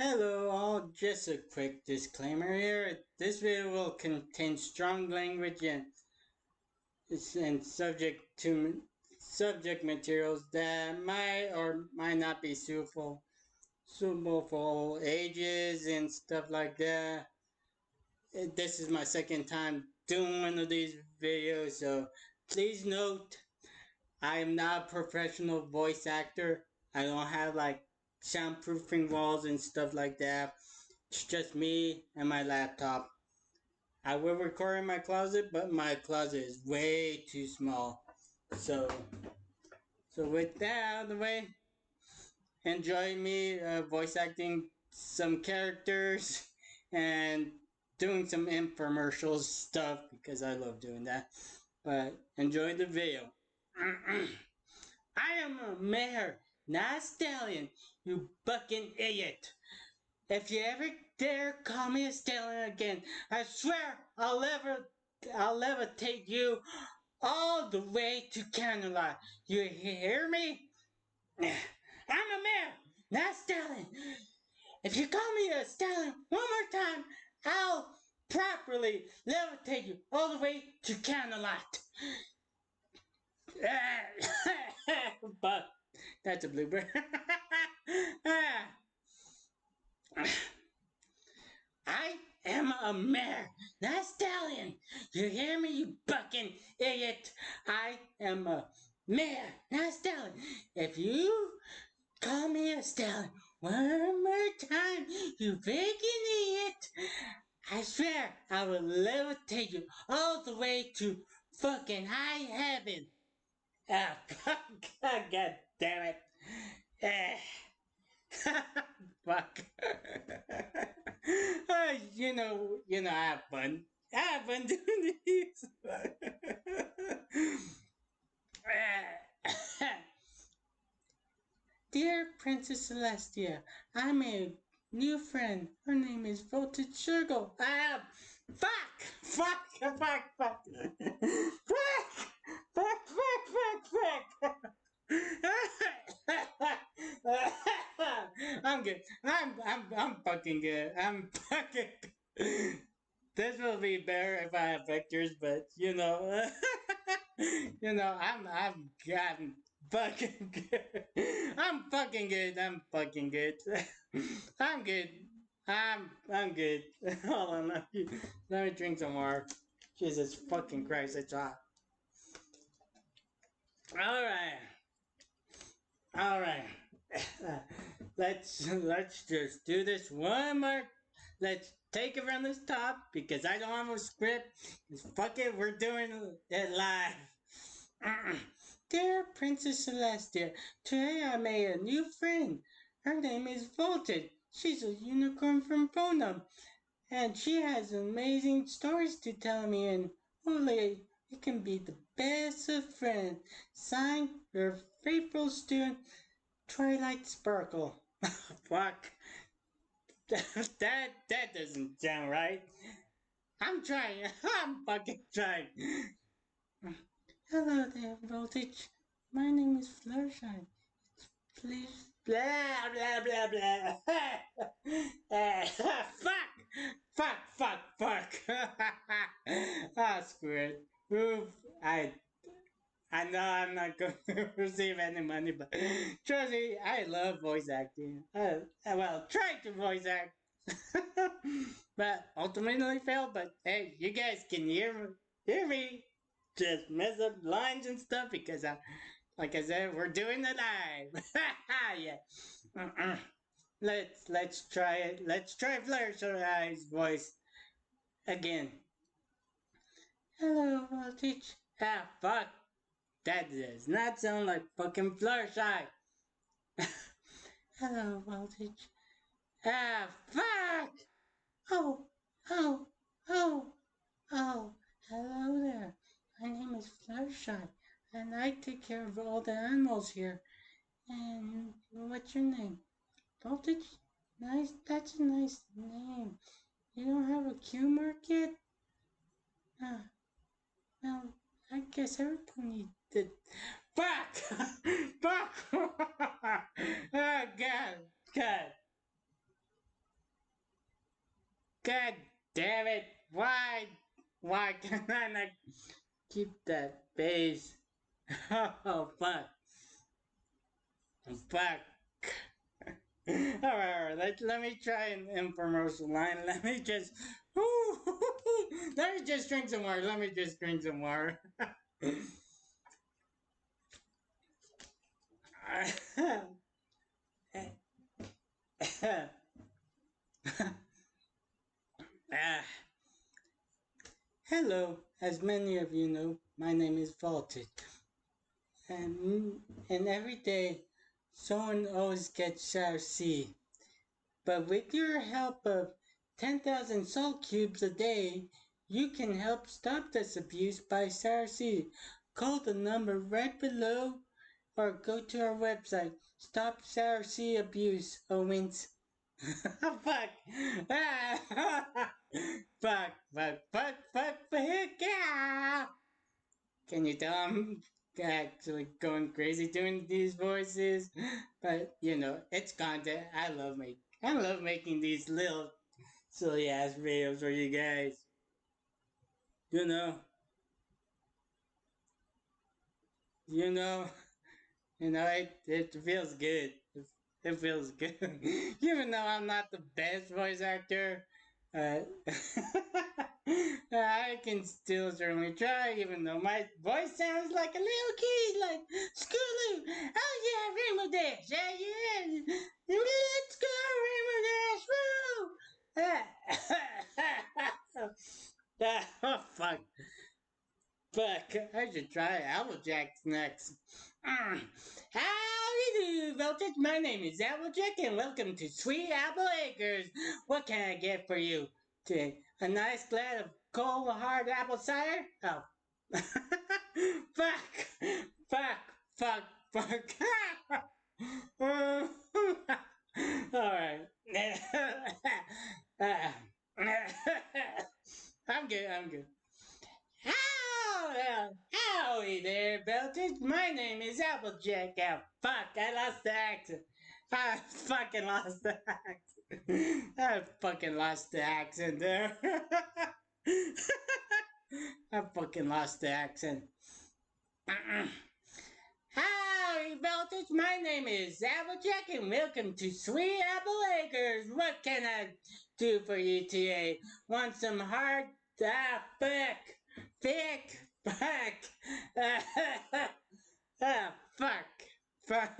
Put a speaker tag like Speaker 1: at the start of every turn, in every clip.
Speaker 1: Hello all, just a quick disclaimer here. This video will contain strong language and subject materials that might or might not be suitable for all ages and stuff like that. This is my second time doing one of these videos, so please note I am not a professional voice actor. I don't have like soundproofing walls and stuff like that. It's just me and my laptop. I will record in my closet, but my closet is way too small. So, so with that out of the way, enjoy me voice acting some characters and doing some infomercial stuff because I love doing that. But enjoy the video. I am a mayor, not a stallion, you fucking idiot. If you ever dare call me a stallion again, I swear I'll levitate you all the way to Canada. You hear me? I'm a mayor, not a stallion. If you call me a stallion one more time, I'll properly levitate you all the way to Canada. But that's a blooper. I am a mare, not a stallion. You hear me, you fucking idiot? I am a mare, not a stallion. If you call me a stallion one more time, you fucking idiot, I swear I will levitate you all the way to fucking high heaven. Ah, God damn it. Fuck. I have fun. I have fun doing these. Dear Princess Celestia, I made a new friend. Her name is Voltage Sugar. I have. Fuck! Fuck! Fuck! Fuck! Fuck! Fuck! Fuck! Fuck! Fuck! I'm good. I'm fucking good. I'm fucking. This will be better if I have vectors, but I'm fucking good. I'm fucking good. I'm fucking good. I'm good. I'm good. Hold on, let me drink some more. Jesus fucking Christ, it's hot. All right. All right, let's just do this one more. Let's take it from the top because I don't have a script. Just fuck it, we're doing it live. Dear Princess Celestia, today I made a new friend. Her name is Voltage. She's a unicorn from Bonum, and she has amazing stories to tell me. And hopefully, we can be the best of friends. Signed, your faithful student. Twilight Sparkle. Fuck. That doesn't sound right. I'm trying. I'm fucking trying. Hello there, Voltage. My name is Fluttershy. Please. Blah blah blah blah. Fuck! Fuck! Fuck! Fuck! Ah, screw it. Oof. I know I'm not going to receive any money, but trust me, I love voice acting. Well, try to voice act, but ultimately failed. But hey, you guys can hear me just mess up lines and stuff because like I said, we're doing it live. Yeah. Let's try it. Let's try Fluttershy's voice again. Hello, Voltage. Ah, fuck. That does not sound like fucking Fluttershy. Hello, Voltage. Ah, fuck! Oh, oh, oh, oh. Hello there. My name is Fluttershy, and I take care of all the animals here. And what's your name? Voltage? Nice. That's a nice name. You don't have a Q mark yet? Ah, well, I guess everyone needs it. Fuck! Fuck! Oh, God. God. God damn it! Why? Why can I not keep that bass? Oh fuck! Fuck! Alright, let me try an infomercial line. Let me just. Let me just drink some water. Let me just drink some water. Ah, hello, as many of you know, my name is Voltage, and every day someone always gets shower C. But with your help of 10,000 salt cubes a day, you can help stop this abuse by shower C. Call the number right below or go to our website. Stop shower C abuse, Owens. Fuck. Fuck, fuck, fuck, fuck, fuck, yeah. Can you tell I'm actually going crazy doing these voices? But you know, it's content. I love making these little silly ass videos for you guys. You know, you know, it feels good. It feels good. Even though I'm not the best voice actor, uh, I can still certainly try, even though my voice sounds like a little kid, like, Scootaloo! Oh yeah, Rainbow Dash! Yeah, yeah! Let's go, Rainbow Dash! Woo! Oh, fuck. Fuck, I should try Applejack's next. Mm. Howdy do, Voltage. My name is Applejack, and welcome to Sweet Apple Acres. What can I get for you today? A nice glass of cold, hard apple cider? Oh. Fuck! Fuck! Fuck! Fuck! Alright. I'm good, I'm good. Howdy there, Belters. My name is Applejack. Oh, fuck, I lost the accent. I fucking lost the accent. I fucking lost the accent there. I fucking lost the accent. Howdy, Belters. My name is Applejack, and welcome to Sweet Apple Acres. What can I do for you today? Want some hard... fuck. Thick. Fuck. Ah, fuck. Fuck.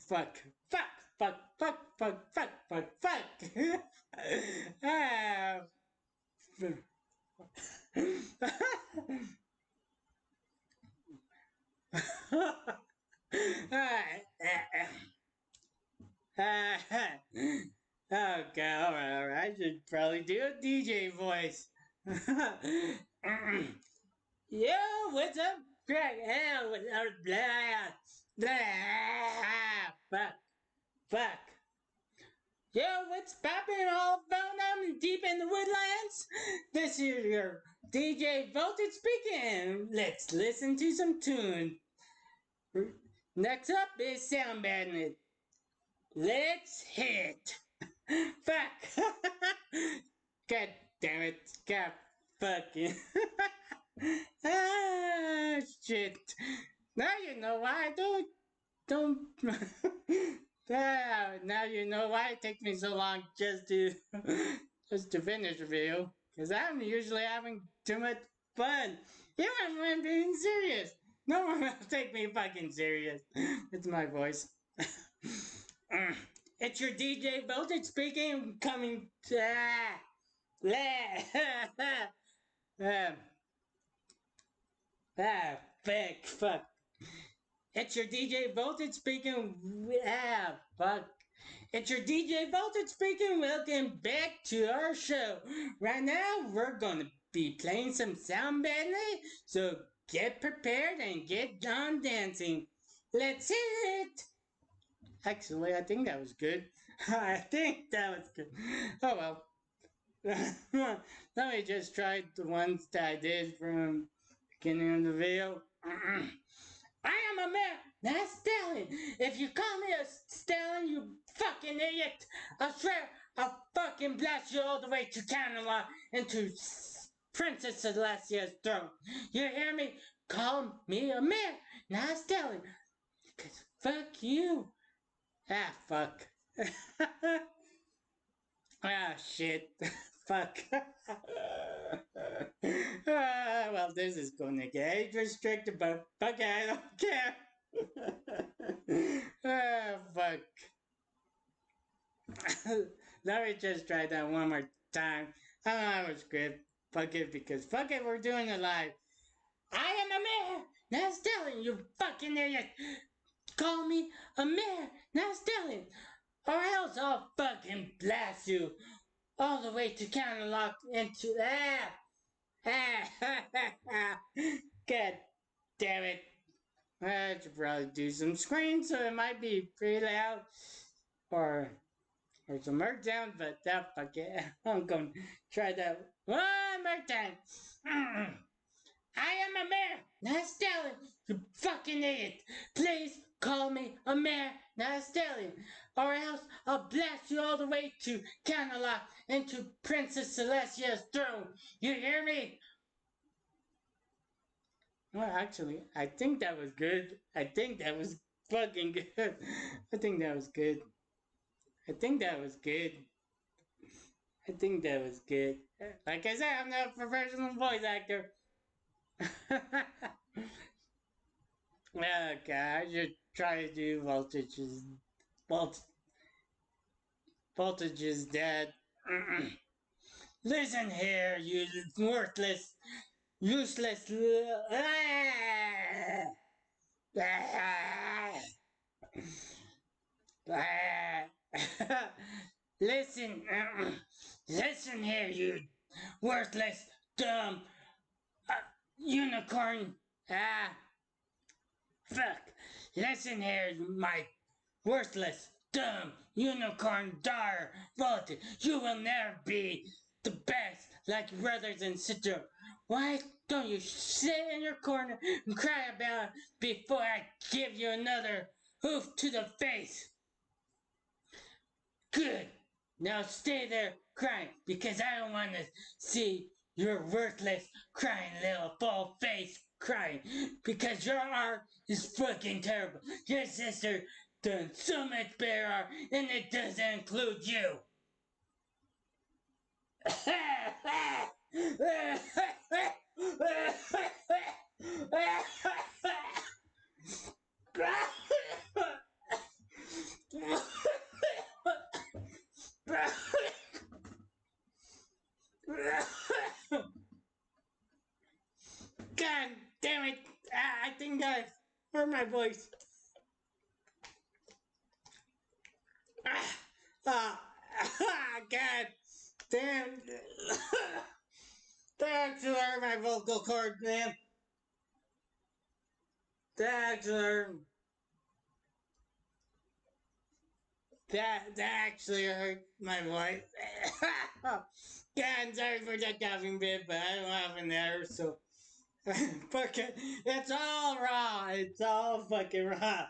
Speaker 1: Fuck. Fuck. Fuck. Fuck. Fuck. Fuck. Fuck. Fuck. Ah. Oh god, alright, I should probably do a DJ voice. Yo, what's up, Craig? Hell, blah, blah, fuck, fuck. Yo, what's poppin' all phone I'm deep in the woodlands? This is your DJ Voltage speaking. Let's listen to some tune. Next up is Sound Bandit. Let's hit. Fuck. God damn it. God fucking. Ah, shit. Now you know why I don't. Now you know why it takes me so long just to finish a video. Because I'm usually having too much fun. Even when I'm being serious. No one will take me fucking serious. It's my voice. It's your DJ Voltage speaking, coming to... fuck. It's your DJ Voltage speaking. Fuck. It's your DJ Voltage speaking. Welcome back to our show. Right now, we're going to be playing some sound medley. So get prepared and get on dancing. Let's hit it. Actually, I think that was good. I think that was good. Oh well. Let me just try the ones that I did from beginning of the video. I am a man, not Stalin. If you call me a Stalin, you fucking idiot, I swear I'll fucking blast you all the way to Canada into Princess Celestia's throne. You hear me? Call me a man, not Stalin. Cause fuck you. Ah, fuck. Ah, shit. Fuck. Well, this is gonna get age restricted, but fuck it, I don't care. Ah, fuck. Let me just try that one more time. I don't have a script. Fuck it, because fuck it, we're doing it live. I am a man, not Stalin, you fucking idiot. Call me a man, not Stalin, or else I'll fucking blast you all the way to counterlock into that. God damn it. I should probably do some screens so it might be pretty loud or some markdown, but that fuck it. I'm gonna try that one more time. I am a mayor, not Stalin, you fucking idiot. Please call me a mayor, not Stalin, or else I'll blast you all the way to Canterlot into Princess Celestia's throne. You hear me? Well, actually, I think that was good. I think that was fucking good. I think that was good. I think that was good. I think that was good. Like I said, I'm not a professional voice actor. Okay, I should try to do volt, voltages dead. Listen here, you worthless, useless. Listen, listen here, you worthless, dumb uh, unicorn. Ah, fuck. Listen here, my worthless, dumb, unicorn dar voltage. You will never be the best like your brothers and sisters. Why don't you sit in your corner and cry about it before I give you another hoof to the face? Good. Now stay there crying because I don't want to see your worthless, crying little full face crying because your art is fucking terrible. Your sister done so much better art and it doesn't include you. God damn it! I think I heard my voice. God damn! That actually hurt my vocal cord, man. That actually hurt. That actually hurt my voice. Yeah, I'm sorry for that coughing bit, but I don't have an error, so fucking, it's all raw. It's all fucking raw.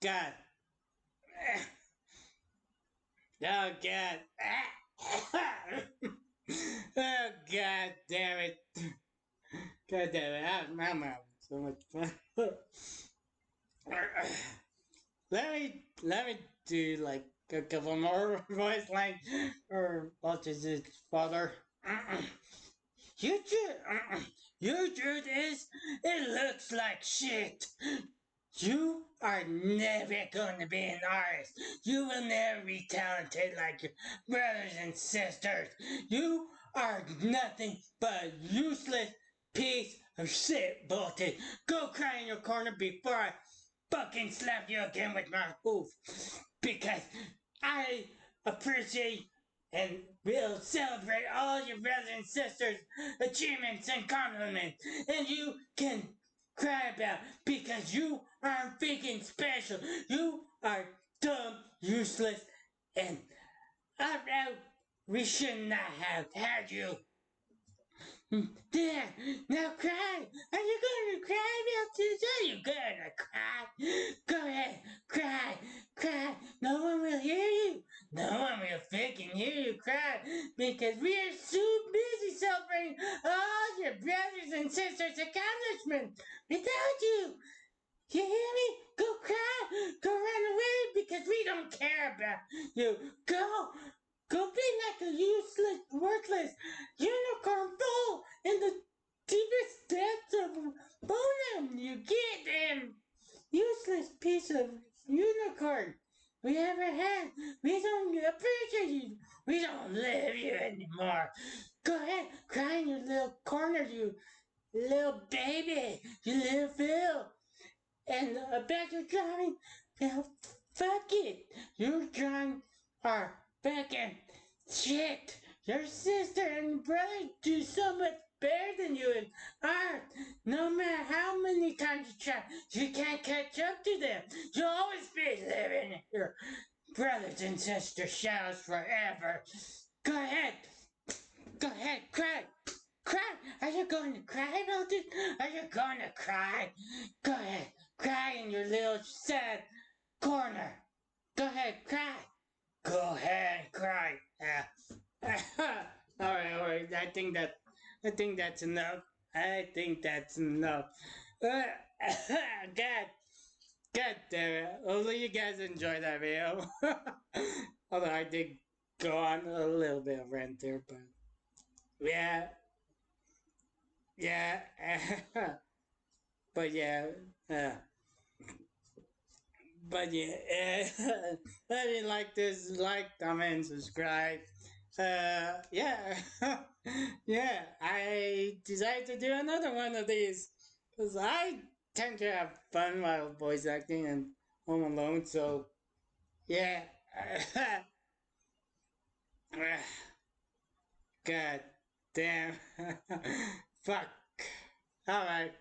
Speaker 1: God. Oh God. Oh God damn it. God damn it. I'm having so much fun. let me do like a couple more voice lines or what is it, father? You truth, your truth is, it looks like shit. You are never going to be an artist. You will never be talented like your brothers and sisters. You are nothing but a useless piece of shit, Bolton. Go cry in your corner before I fucking slap you again with my hoof. Because I appreciate and will celebrate all your brothers and sisters' achievements and compliments. And you can cry about because you aren't freaking special. You are dumb, useless, and we should not have had you. There, now cry. Are you going to cry, Milton? Are you going to cry? Go ahead, cry, cry. No one will hear you. No one will freaking hear you cry because we are so busy celebrating all your brothers and sisters' accomplishments without you. You hear me? Go cry. Go run away because we don't care about you. Go. Go be like a useless, worthless unicorn fool in the deepest depths of Bonum. You get him. Useless piece of unicorn we ever had. We don't appreciate you. We don't love you anymore. Go ahead, cry in your little corner, you little baby. You little Phil. And about your drawing, well, fuck it. Your drawing are fucking shit. Your sister and brother do so much better than you in art. No matter how many times you try, you can't catch up to them. You'll always be living in your brothers and sisters' shadows forever. Go ahead. Go ahead, cry. Cry! Are you going to cry, Mildred? Are you going to cry? Go ahead, cry in your little sad corner. Go ahead, cry. Go ahead, cry. All right. I think that's enough. I think that's enough. God, God damn it! Hopefully you guys enjoyed that video. Although I did go on a little bit of rant there, but yeah, yeah. But yeah, uh, but yeah, if you like this, like, comment, subscribe. Yeah, yeah. I decided to do another one of these because I tend to have fun while voice acting and home alone. So yeah, God damn, fuck. All right.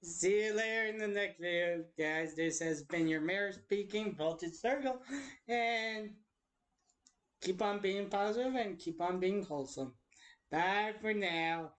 Speaker 1: See you later in the next video, guys. This has been your mayor speaking, Voltage Circle, and keep on being positive and keep on being wholesome. Bye for now.